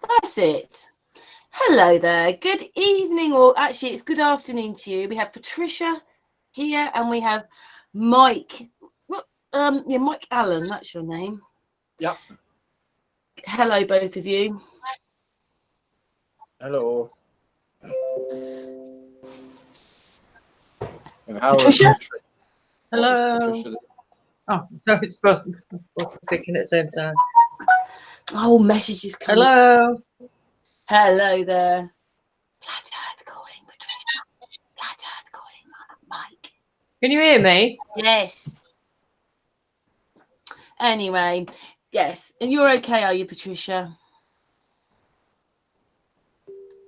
That's it. Hello there. Good evening, or actually, it's good afternoon to you. We have Patricia here, and we have Mike. Mike Allen. That's your name. Yeah. Hello, both of you. Hello. And how Patricia? Hello. Patricia? Oh, so it's supposed to be speaking at the same time. Oh, messages coming. Hello. Hello there. Flat Earth calling, Patricia. Flat Earth calling, Mike. Can you hear me? Yes. Anyway, yes. And you're okay, are you, Patricia?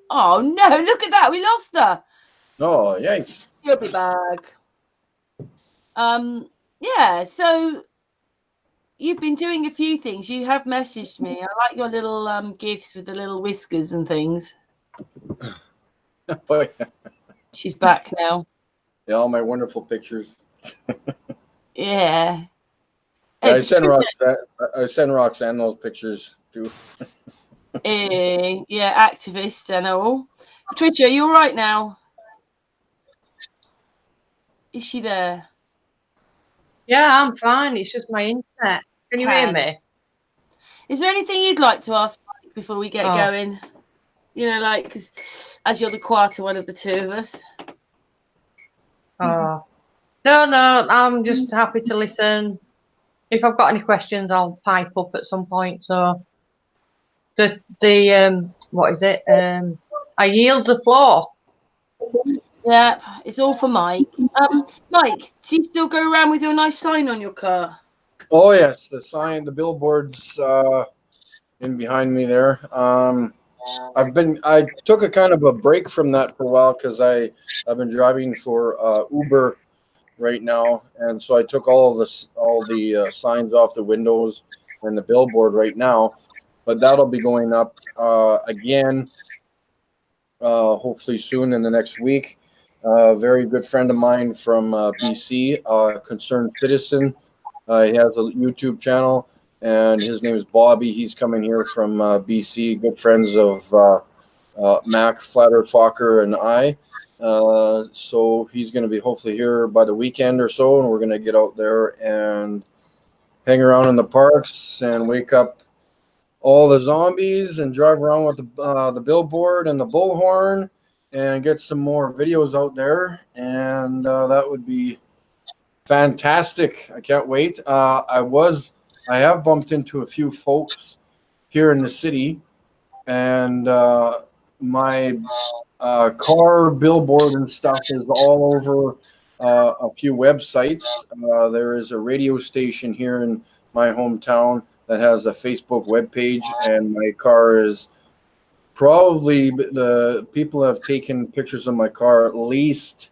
Oh, no. Look at that. We lost her. Oh, yikes. She'll be back. Yeah, so you've been doing a few things. You have messaged me. I like your little gifs with the little whiskers and things. Oh, yeah. She's back now. Yeah, all my wonderful pictures. Yeah. Yeah, I send Roxanne those pictures too. Yeah, activists and all. Patricia, are you all right now? Is she there? Yeah, I'm fine. It's just my internet. Can you hear me? Is there anything you'd like to ask Mike before we get going? You know, like, because as you're the quieter one of the two of us. Oh. No, I'm just happy to listen. If I've got any questions, I'll pipe up at some point. So what is it? I yield the floor. Yeah, it's all for Mike. Mike, do you still go around with your nice sign on your car? Oh yes, the sign, the billboards in behind me there. I took a kind of a break from that for a while because I've been driving for Uber right now, and so I took all the signs off the windows and the billboard right now. But that'll be going up again, hopefully soon in the next week. A very good friend of mine from BC, concerned citizen. He has a YouTube channel, and his name is Bobby. He's coming here from BC. Good friends of Mac, Flatter, Fokker, and I. So he's going to be hopefully here by the weekend or so, and we're going to get out there and hang around in the parks and wake up all the zombies and drive around with the billboard and the bullhorn and get some more videos out there, and that would be fantastic. I can't wait. I have bumped into a few folks here in the city, and my car billboard and stuff is all over a few websites. There is a radio station here in my hometown that has a Facebook webpage, and my car is probably, the people have taken pictures of my car at least,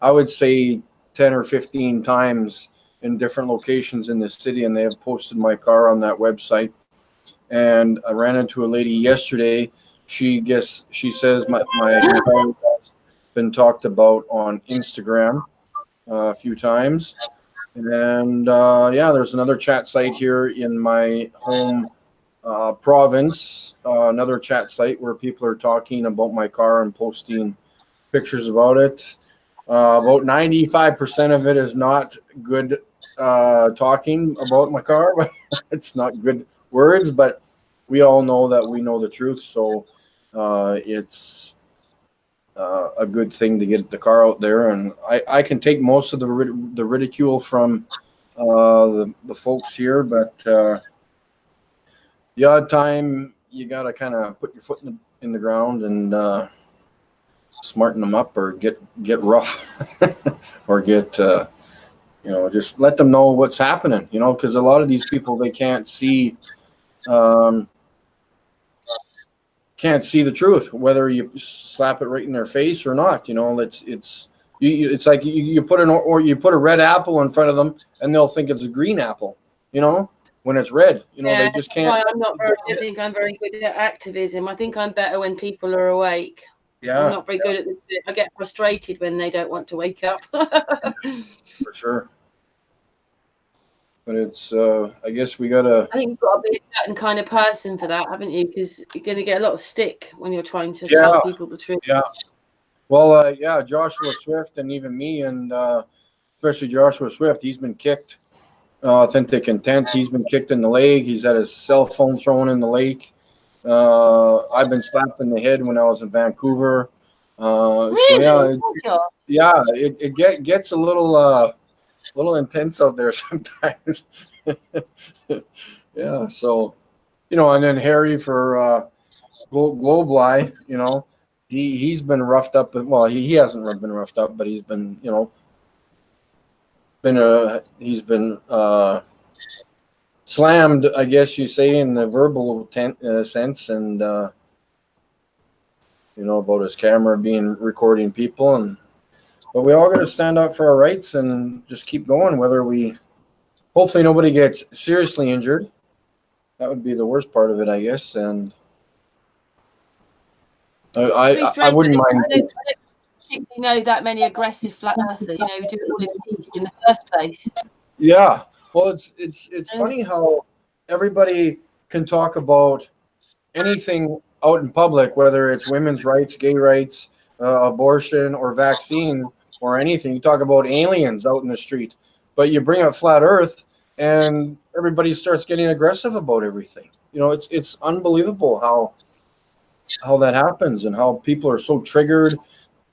I would say, 10 or 15 times in different locations in the city, and they have posted my car on that website. And I ran into a lady yesterday. She says my car has been talked about on Instagram a few times. And yeah, there's another chat site here in my home province, another chat site where people are talking about my car and posting pictures about it. About 95% of it is not good talking about my car, but it's not good words, but we all know that we know the truth. So it's a good thing to get the car out there. And I can take most of the ridicule from the folks here, but the odd time you got to kind of put your foot in the ground and smarten them up, or get rough or get just let them know what's happening, because a lot of these people, they can't see the truth, whether you slap it right in their face or not. It's like you put you put a red apple in front of them and they'll think it's a green apple, when it's red. They just can't. I think I'm very good at activism. I think I'm better when people are awake. Yeah, I'm not very good at this. I get frustrated when they don't want to wake up. For sure. But it's I guess we gotta. I think you've got to be a certain kind of person for that, haven't you? Because you're going to get a lot of stick when you're trying to Yeah. tell people the truth. Yeah. Well, yeah, Joshua Swift and even me, and especially Joshua Swift, he's been kicked. Authentic Intent, he's been kicked in the leg. He's had his cell phone thrown in the lake. I've been slapped in the head when I was in Vancouver. Really? So yeah, it gets a little intense out there sometimes. Yeah, so and then Harry for Globely, he's been roughed up. Well, he hasn't been roughed up, but he's been he's been slammed, I guess you say, in the verbal sense, and about his camera being recording people, but we all got to stand up for our rights and just keep going. Hopefully nobody gets seriously injured. That would be the worst part of it, I guess, and I wouldn't mind. I don't particularly know that many aggressive flat earthers, who do it all in peace in the first place. Yeah, well, it's funny how everybody can talk about anything out in public, whether it's women's rights, gay rights, abortion, or vaccine, or anything. You talk about aliens out in the street, but you bring up flat Earth, and everybody starts getting aggressive about everything. It's unbelievable how that happens and how people are so triggered,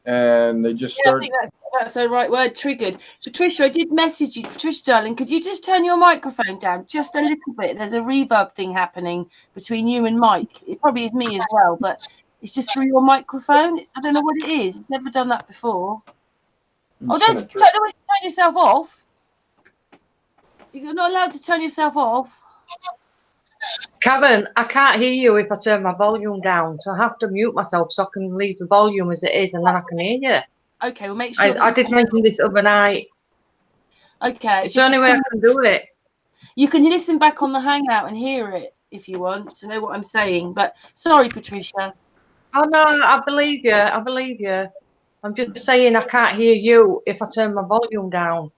and they just start. I think that's the right word, triggered. Patricia, I did message you. Patricia, darling, could you just turn your microphone down just a little bit? There's a reverb thing happening between you and Mike. It probably is me as well, but it's just through your microphone. I don't know what it is. I've never done that before. Don't turn yourself off. You're not allowed to turn yourself off. Kevin, I can't hear you if I turn my volume down, so I have to mute myself so I can leave the volume as it is, and then I can hear you. Okay, we'll make sure. I did mention this other night. Okay. It's the only way I can do it. You can listen back on the Hangout and hear it if you want to know what I'm saying. But sorry, Patricia. Oh, no, I believe you. I believe you. I'm just saying I can't hear you if I turn my volume down.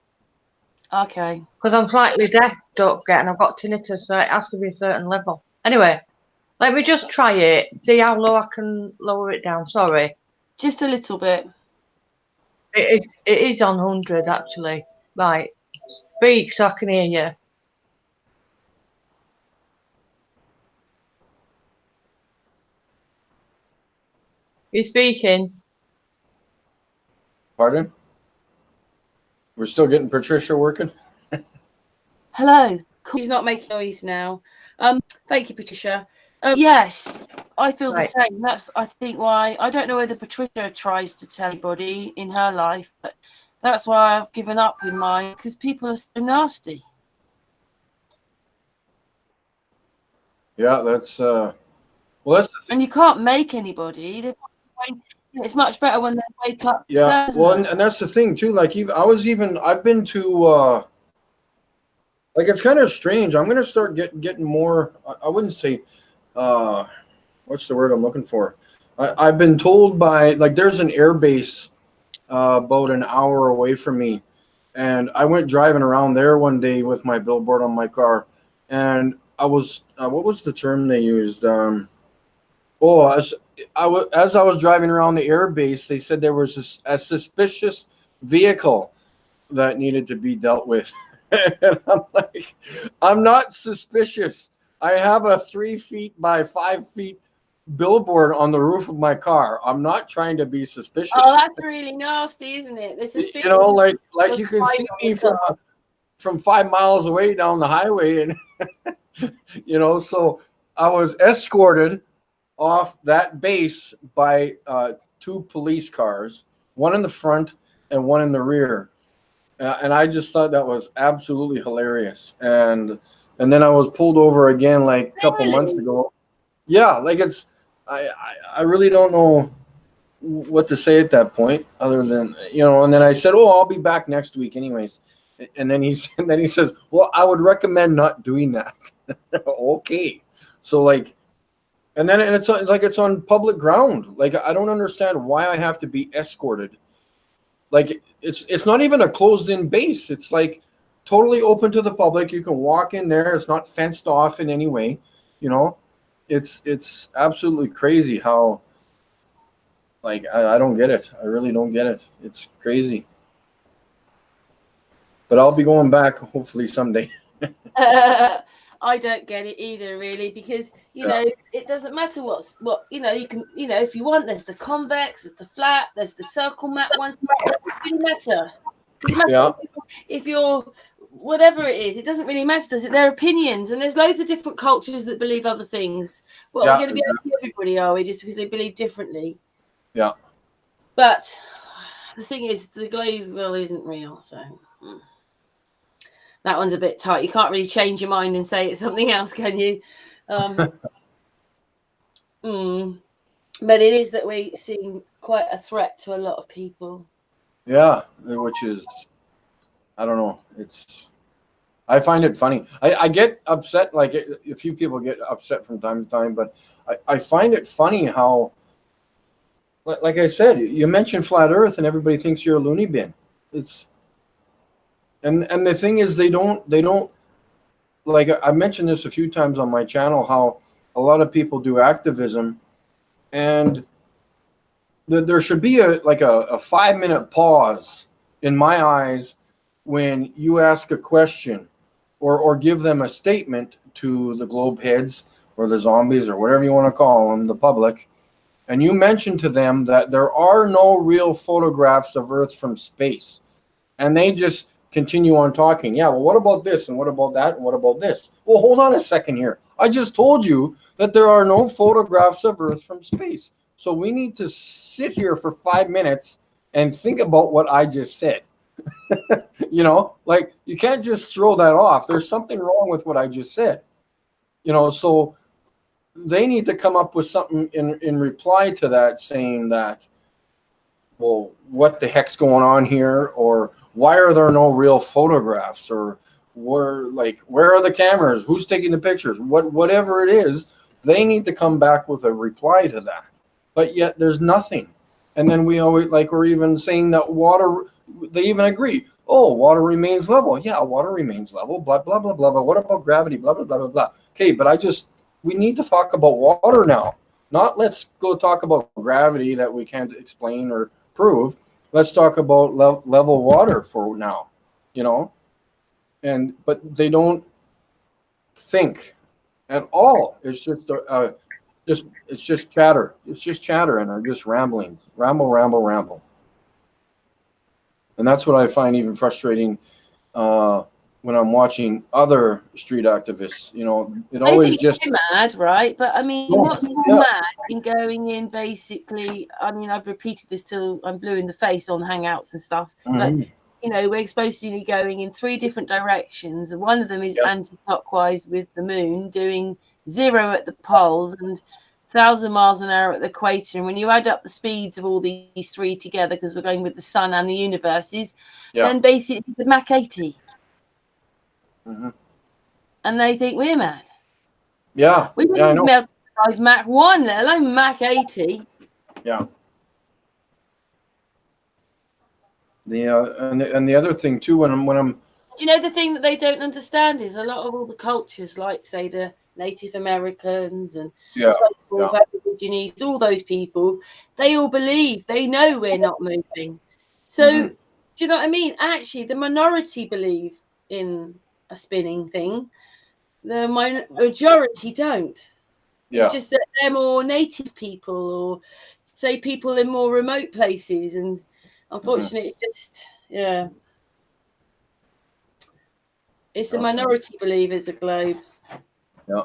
Okay. Because I'm slightly deaf, don't forget, and I've got tinnitus, so it has to be a certain level. Anyway, let me just try it, see how low I can lower it down. Sorry. Just a little bit. It is on 100, actually. Right. Speak so I can hear you. You speaking? Pardon? We're still getting Patricia working. Hello. Cool. He's not making noise now. Thank you, Patricia. Yes, I feel the same. That's, I think, why I don't know whether Patricia tries to tell anybody in her life, but that's why I've given up in mine, because people are so nasty. Yeah, that's well, that's the thing. And you can't make anybody. It's much better when they wake up. Yeah, well, and that's the thing too. Like, I've been to like, it's kind of strange. I'm gonna start getting more. I wouldn't say what's the word I'm looking for. I've been told by, like, there's an air base about an hour away from me, and I went driving around there one day with my billboard on my car, and I was what was the term they used? As I was driving around the air base, they said there was a suspicious vehicle that needed to be dealt with. And I'm like, I'm not suspicious. I have a 3 feet by 5 feet billboard on the roof of my car. I'm not trying to be suspicious. Oh, that's really nasty, isn't it? This is, like you can see me from 5 miles away down the highway, and so I was escorted off that base by 2 police cars, one in the front and one in the rear, and I just thought that was absolutely hilarious. And then I was pulled over again like a couple months ago. Yeah, like, it's I really don't know what to say at that point, other than and then I said, I'll be back next week anyways. And then he says, well, I would recommend not doing that. Okay, so like. And then it's on public ground. Like, I don't understand why I have to be escorted. Like, it's not even a closed-in base. It's like totally open to the public. You can walk in there. It's not fenced off in any way. You know, it's absolutely crazy how, like, I don't get it. I really don't get it. It's crazy. But I'll be going back hopefully someday. I don't get it either, really, because you know it doesn't matter what you know. You can, you know, if you want, there's the convex, there's the flat, there's the circle mat one. It doesn't really matter. It doesn't matter if you're whatever it is. It doesn't really matter, does it? Their opinions, and there's loads of different cultures that believe other things. Well, we're going to be able to everybody, are we? Just because they believe differently. Yeah. But the thing is, the global isn't real, so. That one's a bit tight. You can't really change your mind and say it's something else, can you? But it is that we seem quite a threat to a lot of people. Yeah, which is, I don't know. I find it funny. I get upset, like a few people get upset from time to time, but I find it funny how, like I said, you mention flat Earth and everybody thinks you're a loony bin. And the thing is, they don't like, I mentioned this a few times on my channel, how a lot of people do activism, and there should be a 5-minute pause in my eyes when you ask a question or give them a statement to the globe heads or the zombies or whatever you want to call them, the public, and you mention to them that there are no real photographs of Earth from space, and they just continue on talking. Yeah, well, what about this? And what about that? And what about this? Well, hold on a second here. I just told you that there are no photographs of Earth from space. So we need to sit here for 5 minutes and think about what I just said. You know, like, you can't just throw that off. There's something wrong with what I just said. You know, so they need to come up with something in reply to that, saying that, well, what the heck's going on here? Or why are there no real photographs? Or where are the cameras? Who's taking the pictures? Whatever it is, they need to come back with a reply to that. But yet there's nothing. And then we always, like, we're even saying that water, they even agree. Oh, water remains level. Yeah, water remains level, blah, blah, blah, blah, blah. What about gravity? Blah, blah, blah, blah, blah. Okay, but we need to talk about water now. Not let's go talk about gravity that we can't explain or prove. Let's talk about level water for now, you know? But they don't think at all. It's just it's just chatter. It's just chatter, and they're just rambling. Ramble. And that's what I find even frustrating when I'm watching other street activists. You know, it always just mad, right? But I mean, what's more mad in going in? Basically, I mean, I've repeated this till I'm blue in the face on Hangouts and stuff. But you know, we're supposed to be going in 3 different directions, and one of them is anti-clockwise with the moon, doing 0 at the poles and 1,000 miles an hour at the equator. And when you add up the speeds of all these 3 together, because we're going with the sun and the universes, then basically the Mach 80. And they think we're mad. Yeah. We wouldn't even be able to drive Mach 1, let alone Mach 80. Yeah. And the other thing too, when I'm do you know, the thing that they don't understand is a lot of all the cultures, like say the Native Americans and Aborigines, all those people, they all believe, they know we're not moving. So do you know what I mean? Actually, the minority believe in a spinning thing. The majority don't. It's just that they're more native people, or say people in more remote places, and unfortunately it's just it's the minority believe it's a globe. Yeah.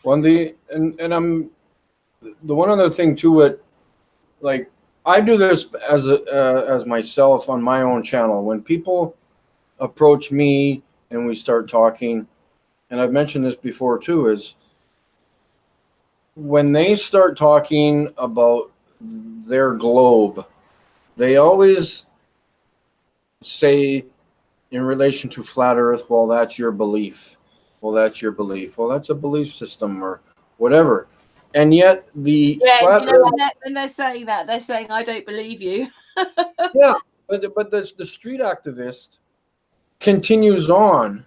Well, and I'm the one other thing to it, like, I do this as myself on my own channel. When people approach me and we start talking, and I've mentioned this before too, is when they start talking about their globe, they always say in relation to flat Earth, well, that's your belief. Well, that's your belief. Well, that's a belief system or whatever. And yet the flat Earth, when they're saying that, they're saying, I don't believe you. but the street activist continues on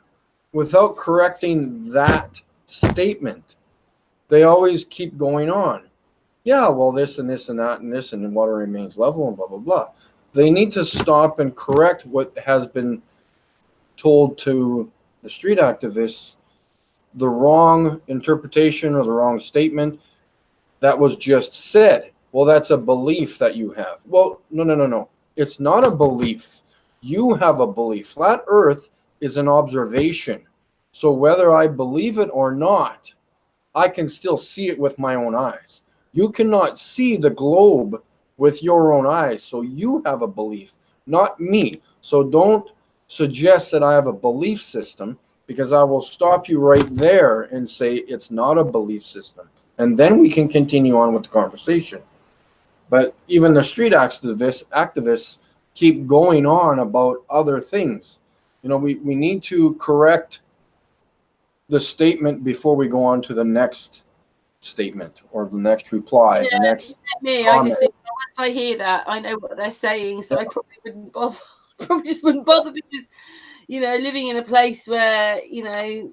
without correcting that statement. They always keep going on. Yeah, well, this and this and that and this, and then water remains level and blah, blah, blah. They need to stop and correct what has been told to the street activists, the wrong interpretation or the wrong statement that was just said. Well, that's a belief that you have. Well, no. It's not a belief. You have a belief. Flat Earth is an observation. So whether I believe it or not, I can still see it with my own eyes. You cannot see the globe with your own eyes. So you have a belief, not me. So don't suggest that I have a belief system, because I will stop you right there and say it's not a belief system. And then we can continue on with the conversation. But even the street activists keep going on about other things. You know, we need to correct the statement before we go on to the next statement or the next reply. Yeah, the next me, I just think once I hear that, I know what they're saying, so I probably wouldn't bother. Probably just wouldn't bother, because, you know, living in a place where, you know,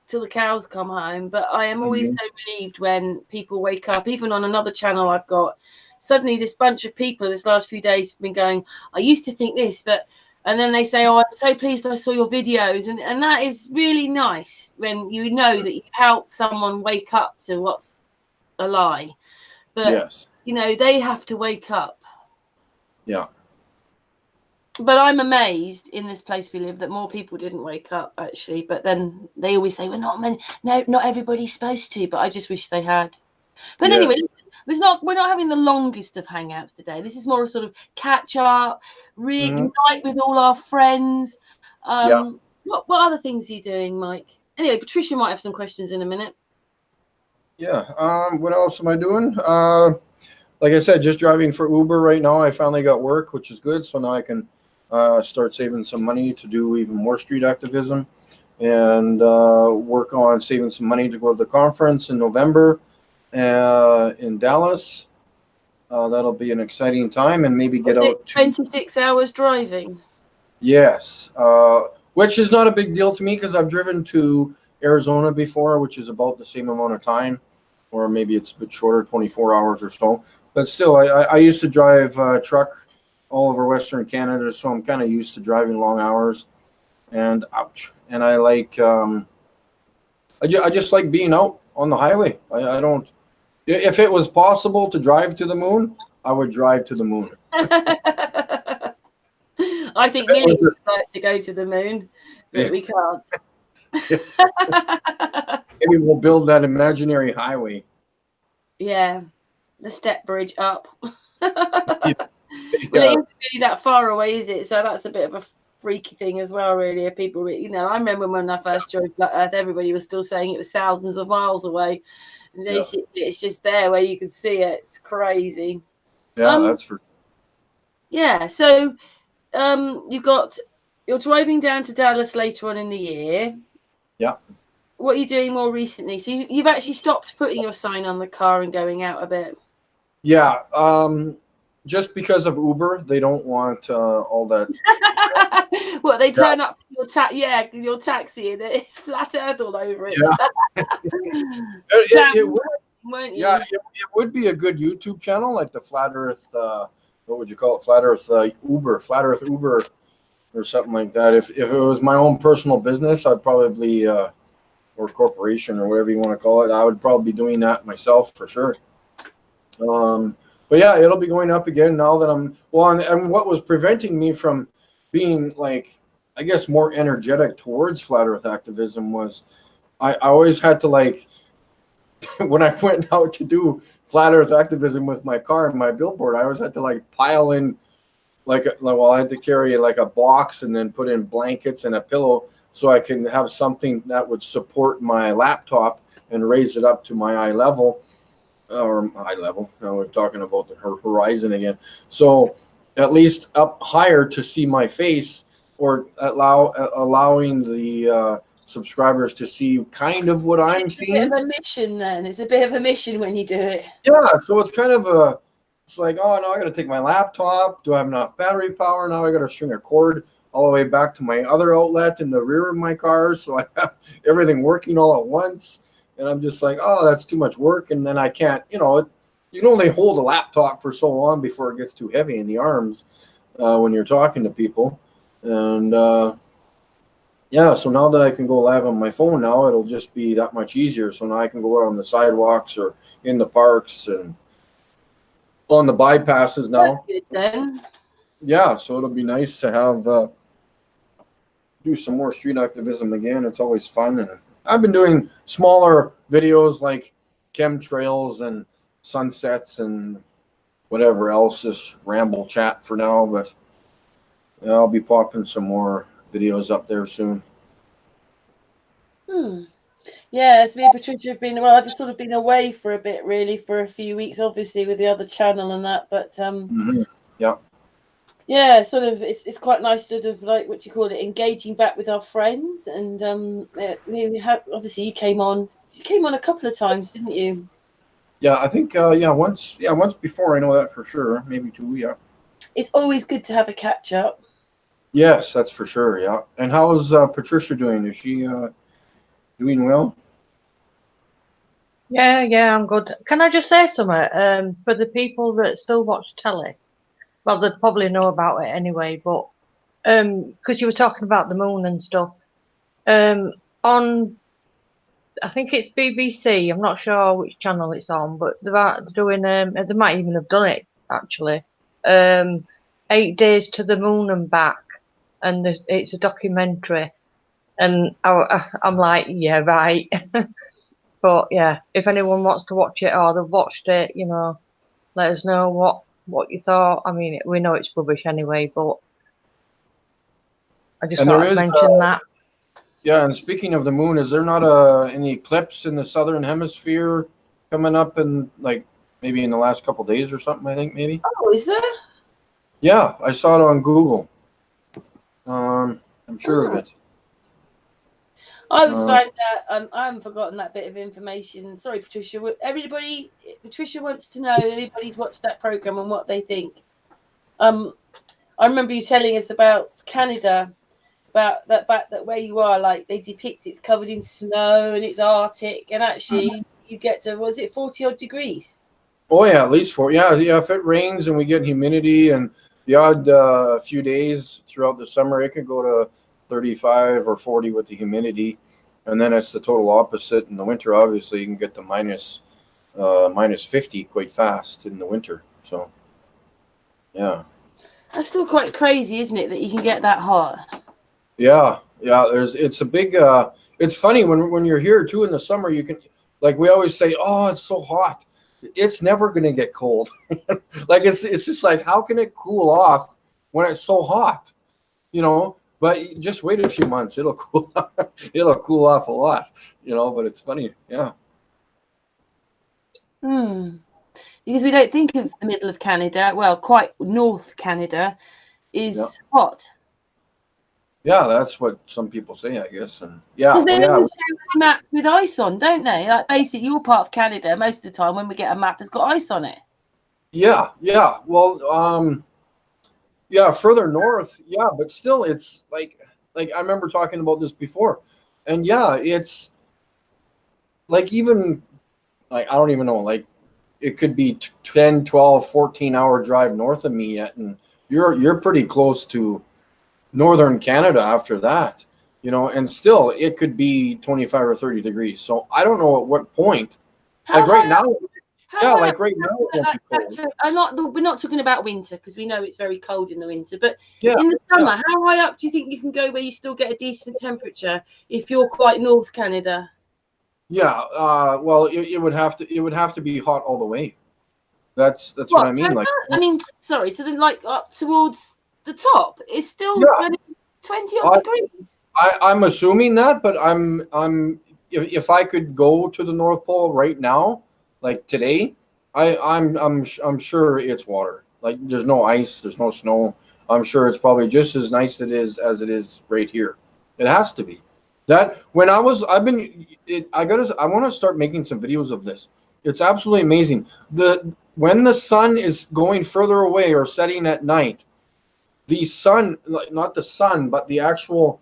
till the cows come home. But I am always so relieved when people wake up. Even on another channel I've got, suddenly this bunch of people this last few days have been going, I used to think this, but, and then they say, oh, I'm so pleased I saw your videos. And that is really nice when you know that you've helped someone wake up to what's a lie. But, yes. you know, they have to wake up. Yeah. But I'm amazed in this place we live that more people didn't wake up, actually. But then they always say, well, not everybody's supposed to. But I just wish they had. But Yeah. anyway, we're not having the longest of hangouts today. This is more a sort of catch up, reunite with all our friends. What other things are you doing, Mike? Anyway, Patricia might have some questions in a minute. Yeah. What else am I doing? Like I said, just driving for Uber right now. I finally got work, which is good. So now I can start saving some money to do even more street activism, and work on saving some money to go to the conference in November in Dallas. That'll be an exciting time, and maybe get out. 26 hours driving. Yes, which is not a big deal to me, because I've driven to Arizona before, which is about the same amount of time, or maybe it's a bit shorter, 24 hours or so. But still, I used to drive truck all over Western Canada, so I'm kind of used to driving long hours. And ouch, and I like I just like being out on the highway. I don't. If it was possible to drive to the moon, I would drive to the moon. I think millions would like to go to the moon, but we can't. Maybe we'll build that imaginary highway. Yeah, the step bridge up. Yeah. Well, it isn't really that far away, is it? So that's a bit of a freaky thing as well, really. If people, you know, I remember when I first joined Flat Earth, everybody was still saying it was thousands of miles away. And basically, it's just there where you can see it. It's crazy. Yeah, that's for. Yeah, so you're driving down to Dallas later on in the year. Yeah. What are you doing more recently? So you've actually stopped putting your sign on the car and going out a bit. Yeah. Just because of Uber, they don't want all that. Well, they turn up your your taxi, and it's Flat Earth all over it. Yeah. It would, won't you? yeah, it would be a good YouTube channel, like the Flat Earth. What would you call it? Flat Earth Uber, Flat Earth Uber, or something like that. If it was my own personal business, I'd probably or corporation or whatever you want to call it, I would probably be doing that myself for sure. But yeah, it'll be going up again now that I'm and what was preventing me from being, like, I guess, more energetic towards Flat Earth activism was I always had to, like, when I went out to do Flat Earth activism with my car and my billboard, I always had to, like, pile in I had to carry like a box and then put in blankets and a pillow so I can have something that would support my laptop and raise it up to my eye level. Or eye level. Now we're talking about the horizon again. So at least up higher to see my face, or allowing the subscribers to see kind of what I'm seeing. It's a bit of a mission then. It's a bit of a mission when you do it. Yeah. So it's kind of it's like, oh, now I got to take my laptop. Do I have enough battery power? Now I got to string a cord all the way back to my other outlet in the rear of my car. So I have everything working all at once. And I'm just like, oh, that's too much work. And then I can't, you can only hold a laptop for so long before it gets too heavy in the arms when you're talking to people. And yeah, so now that I can go live on my phone now, it'll just be that much easier. So now I can go out on the sidewalks or in the parks and on the bypasses now. That's good then. Yeah, so it'll be nice to have do some more street activism again. It's always fun. And I've been doing smaller videos like chemtrails and sunsets and whatever else, this ramble chat for now, but yeah, I'll be popping some more videos up there soon. Yes, me and Patricia have been, well, I've just sort of been away for a bit, really, for a few weeks, obviously, with the other channel and that, but Yeah. yeah, sort of, it's quite nice, sort of like, what you call it, engaging back with our friends, and we have, obviously, you came on a couple of times, didn't you? Yeah, I think once before, I know that for sure, maybe two. Yeah. It's always good to have a catch up. Yes, that's for sure. Yeah. And how's Patricia doing? Is she doing well? Yeah, I'm good. Can I just say something? For the people that still watch telly, well, they'd probably know about it anyway, but because you were talking about the moon and stuff, on, I think it's BBC, I'm not sure which channel it's on, but they're doing, they might even have done it, actually, 8 Days to the Moon and Back, and it's a documentary, and I'm like, yeah, right. But yeah, if anyone wants to watch it or they've watched it, let us know what you thought. I mean, we know it's rubbish anyway, but I just thought I'd mention that. Yeah, and speaking of the moon, is there not any eclipse in the southern hemisphere coming up in maybe in the last couple of days or something? I think maybe. Oh, is there? Yeah, I saw it on Google. I'm sure of it. I was found out. I haven't forgotten that bit of information. Sorry, Patricia. Patricia wants to know if anybody's watched that program and what they think. I remember you telling us about Canada, about that fact that where you are, like they depict it's covered in snow and it's Arctic, and actually you get to, was it 40 odd degrees? Oh yeah, at least 4. Yeah. If it rains and we get humidity and the odd few days throughout the summer, it could go to 35 or 40 with the humidity, and then it's the total opposite in the winter. Obviously, you can get to minus 50 quite fast in the winter. So, yeah, that's still quite crazy, isn't it, that you can get that hot? Yeah. It's a big. It's funny when you're here too in the summer. You can, like we always say, oh, it's so hot. It's never going to get cold. It's just like, how can it cool off when it's so hot? But just wait a few months, it'll cool off a lot, but it's funny. Yeah. Because we don't think of the middle of Canada, well, quite North Canada is hot. Yeah, that's what some people say, I guess. And yeah, because they show us map with ice on, don't they? Like basically, your part of Canada, most of the time when we get a map, has got ice on it. Yeah. Well, yeah, further north, yeah, but still, it's like I remember talking about this before, and yeah, it's like even I don't even know, it could be 10, 12, 14-hour drive north of me yet, and you're pretty close to northern Canada after that, and still it could be 25 or 30 degrees. So I don't know at what point, right now. Yeah, right now it won't be cold. We're not talking about winter because we know it's very cold in the winter. But in the summer, how high up do you think you can go where you still get a decent temperature if you're quite North Canada? Yeah, well, it would have to be hot all the way. That's what I mean. Sorry, to the up towards the top, it's still 20 odd degrees. I'm assuming that, but if I could go to the North Pole right now, like today, I'm sure it's water. Like there's no ice, there's no snow. I'm sure it's probably just as nice as it is right here. It has to be. That when I want to start making some videos of this. It's absolutely amazing. When the sun is going further away or setting at night, the sun, like not the sun, but the actual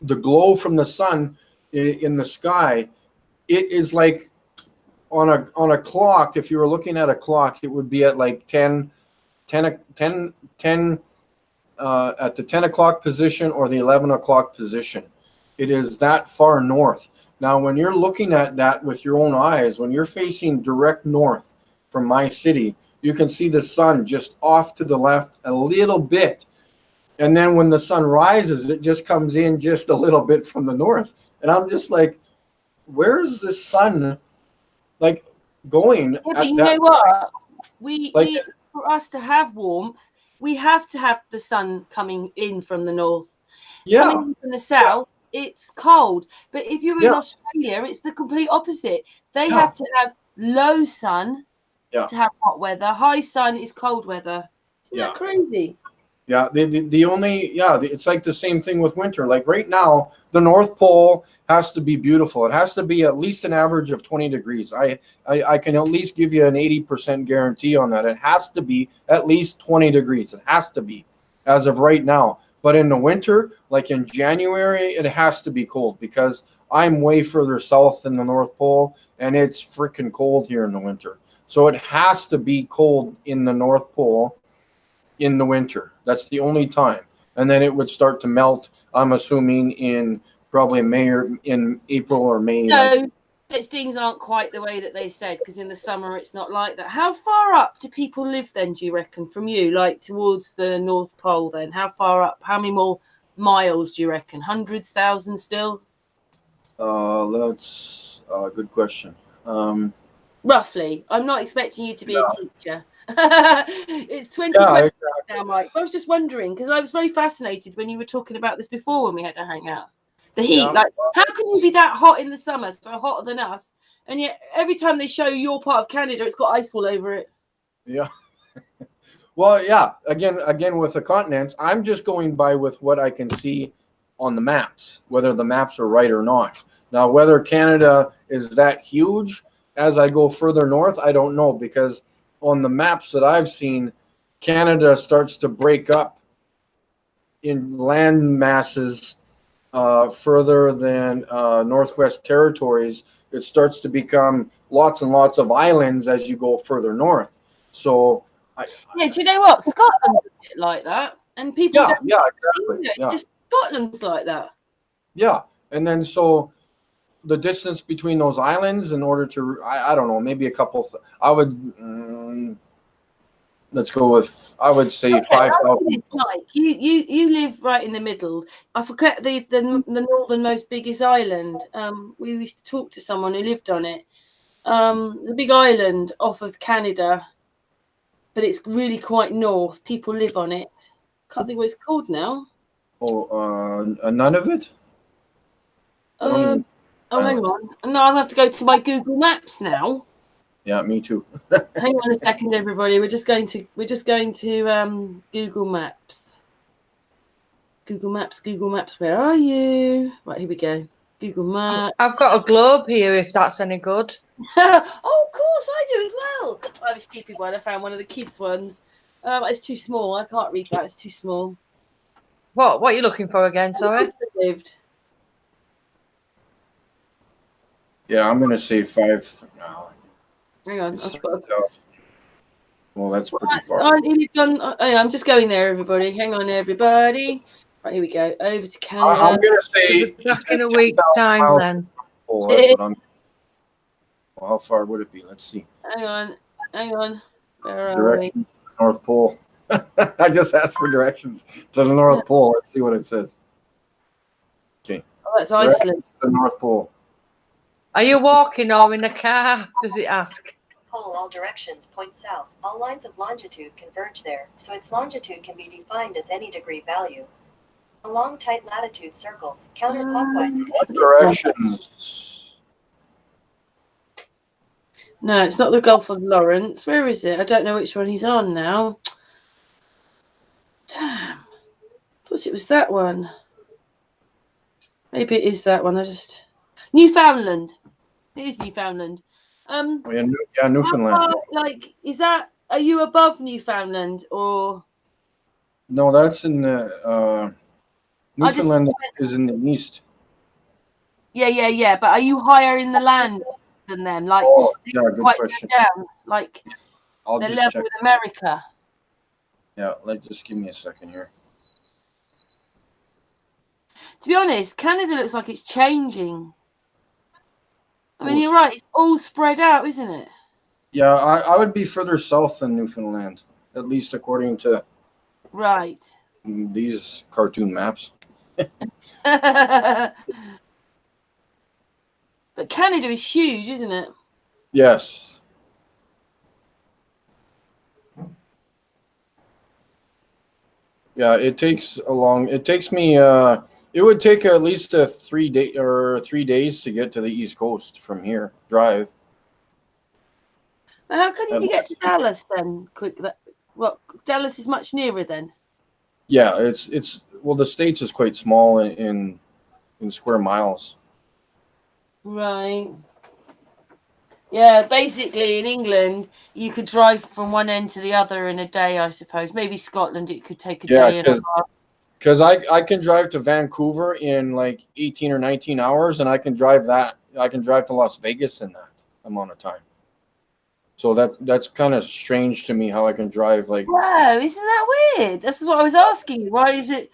the glow from the sun in the sky, it is like on a clock. If you were looking at a clock, it would be at like 10 at the 10 o'clock position or the 11 o'clock position. It is that far north. Now, when you're looking at that with your own eyes, when you're facing direct north from my city, you can see the sun just off to the left a little bit. And then when the sun rises, it just comes in just a little bit from the north. And I'm just like, where's the sun like going? Yeah, but you know what? We like, for us to have warmth, we have to have the sun coming in from the north. yeah, Coming in from the south, it's cold. But if you're in Yeah. Australia, it's the complete opposite. They Yeah. have to have low sun Yeah. to have hot weather. High sun is cold weather. Isn't Yeah. that crazy? yeah. The only it's like the same thing with winter. Like right now, the North Pole has to be beautiful. It has to be at least an average of 20 degrees. I can at least give you an 80% guarantee on that. It has to be at least 20 degrees. It has to be as of right now. But in the winter, like in January, it has to be cold because I'm way further south than the North Pole and it's freaking cold here in the winter. So it has to be cold in the North Pole in the winter. That's the only time. And then it would start to melt, I'm assuming, in probably May or in April or May. No, things aren't quite the way that they said, because in the summer it's not like that. How far up do people live then, do you reckon, from you, like towards the North Pole then? How far up? How many more miles do you reckon? Hundreds, thousands still? That's a good question. Roughly. I'm not expecting you to be a teacher. It's 20 Yeah, now, Mike. I was just wondering, because I was very fascinated when you were talking about this before when we had to hang out. The heat, Yeah. like, how can you be that hot in the summer, so hotter than us, and yet every time they show your part of Canada, it's got ice all over it? Yeah. Well, yeah. Again, with the continents, I'm just going by with what I can see on the maps, whether the maps are right or not. Now, whether Canada is that huge as I go further north, I don't know, because on the maps that I've seen, Canada starts to break up in land masses further than Northwest Territories. It starts to become lots and lots of islands as you go further north. So, Yeah, do you know what? Scotland's a bit like that, and people yeah, don't yeah, know, exactly. it's Yeah, just Scotland's like that. yeah. And then so the distance between those islands, in order to, I don't know, maybe a couple. I would let's go with, I would say Okay, 5,000. it's like you live right in the middle. I forget the northernmost biggest island. We used to talk to someone who lived on it. The big island off of Canada, but it's really quite north. People live on it. Can't think what it's called now. None of it. I don't even- Oh, hang on. No, I'm gonna have to go to my Google Maps now. Yeah, me too. Hang on a second, everybody. We're just going to Google Maps. Google Maps. Where are you? Right, here we go. Google Maps. I've got a globe here, if that's any good. Oh, of course, I do as well. I have a stupid one. I found one of the kids' ones. It's too small. I can't read that. It's too small. What are you looking for again? Sorry. Lived. Yeah, I'm gonna say 5. No, Hang on. I've got well, that's pretty far. I'm just going there, everybody. Hang on, everybody. Right, here we go. Over to Canada. I'm gonna say Back in a week's 10,000 time, miles. then. Oh, that's what I'm. Well, how far would it be? Let's see. Hang on. Where are we? Directions to the North Pole. I just asked for directions to the North Pole. Let's see what it says. Okay, Oh, that's Iceland. the North Pole. Are you walking or in a car? Does it ask? Pole, all directions point south. All lines of longitude converge there, so its longitude can be defined as any degree value. Along tight latitude circles, counterclockwise is What east. directions? No, it's not the Gulf of Lawrence. Where is it? I don't know which one he's on now. Damn. Thought it was that one. Maybe it is that one. Newfoundland. It is Newfoundland. Oh, yeah, Newfoundland. How far, like, are you above Newfoundland or? No, that's in the I just- Newfoundland is in the east. Yeah. But are you higher in the land than them? Like, Oh, yeah, good quite low question. down, like I'll they're just level check. with America. Yeah, just give me a second here. To be honest, Canada looks like it's changing. I mean, Oh, you're right. It's all spread out, isn't it? Yeah, I would be further south than Newfoundland, at least according to Right. these cartoon maps. But Canada is huge, isn't it? Yes. Yeah, it takes me it would take at least 3 days to get to the East Coast from here, drive. How can you At get to Dallas then? Well, Dallas is much nearer then. Yeah, it's well, the States is quite small in square miles. Right. Yeah, basically in England, you could drive from one end to the other in a day, I suppose. Maybe Scotland, it could take a day and a half. Because I can drive to Vancouver in like 18 or 19 hours, and I can drive to Las Vegas in that amount of time. So that's kind of strange to me how I can drive like. Wow, isn't that weird? This is what I was asking you. Why is it?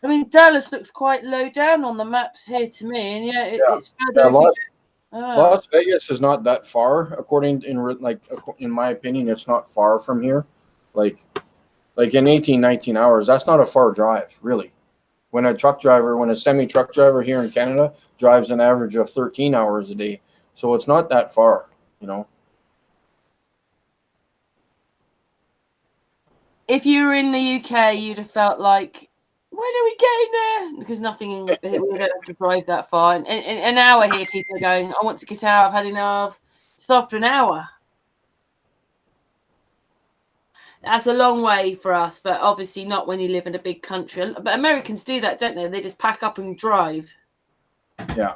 I mean, Dallas looks quite low down on the maps here to me, and it's further. Las Vegas is not that far, in my opinion, it's not far from here. Like in 18, 19 hours, that's not a far drive, really. When a semi-truck driver here in Canada drives an average of 13 hours a day, so it's not that far, you know. If you were in the UK, you'd have felt like, when are we getting there? Because we don't have to drive that far. And in an hour here, people are going, I want to get out, I've had enough. Just after an hour. That's a long way for us, but obviously not when you live in a big country. But Americans do that, don't they? They just pack up and drive. Yeah.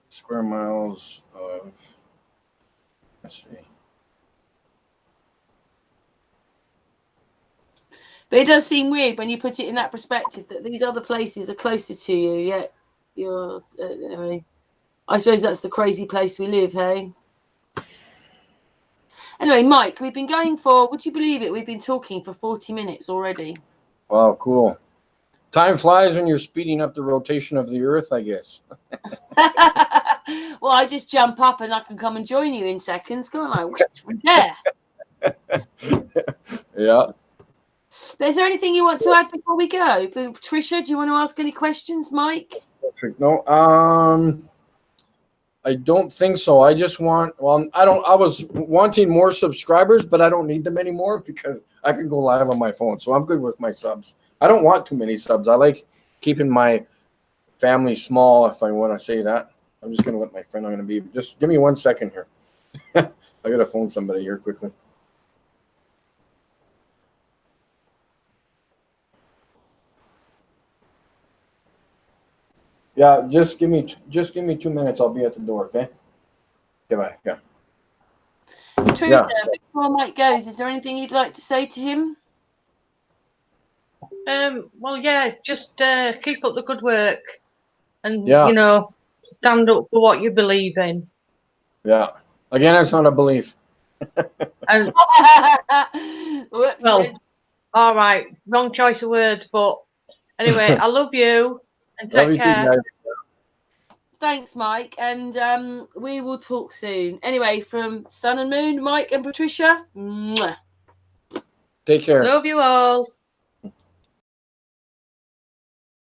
Square miles of, let's see. But it does seem weird when you put it in that perspective that these other places are closer to you. Yet you're, anyway, I suppose that's the crazy place we live, hey? Anyway, Mike, we've been going for, would you believe it? We've been talking for 40 minutes already. Wow, cool. Time flies when you're speeding up the rotation of the Earth, I guess. Well, I just jump up and I can come and join you in seconds, can't I? We're there. Yeah. But is there anything you want to add before we go? Patricia, do you want to ask any questions, Mike? Perfect. No, I don't think so. I just want, I was wanting more subscribers, but I don't need them anymore because I can go live on my phone. So I'm good with my subs. I don't want too many subs. I like keeping my family small, if I want to say that. I'm just going to let my friend, just give me 1 second here. I got to phone somebody here quickly. Yeah, just give me 2 minutes. I'll be at the door, okay? Goodbye. Yeah. Patricia, before Mike goes, is there anything you'd like to say to him? Well, yeah, just keep up the good work and, Yeah. you know, stand up for what you believe in. Yeah. Again, it's not a belief. And, Whoops. well, all right, wrong choice of words, but anyway, I love you and Love take you too, care. guys. Thanks, Mike, and we will talk soon. Anyway, from Sun and Moon, Mike and Patricia, mwah. Take care. Love you all.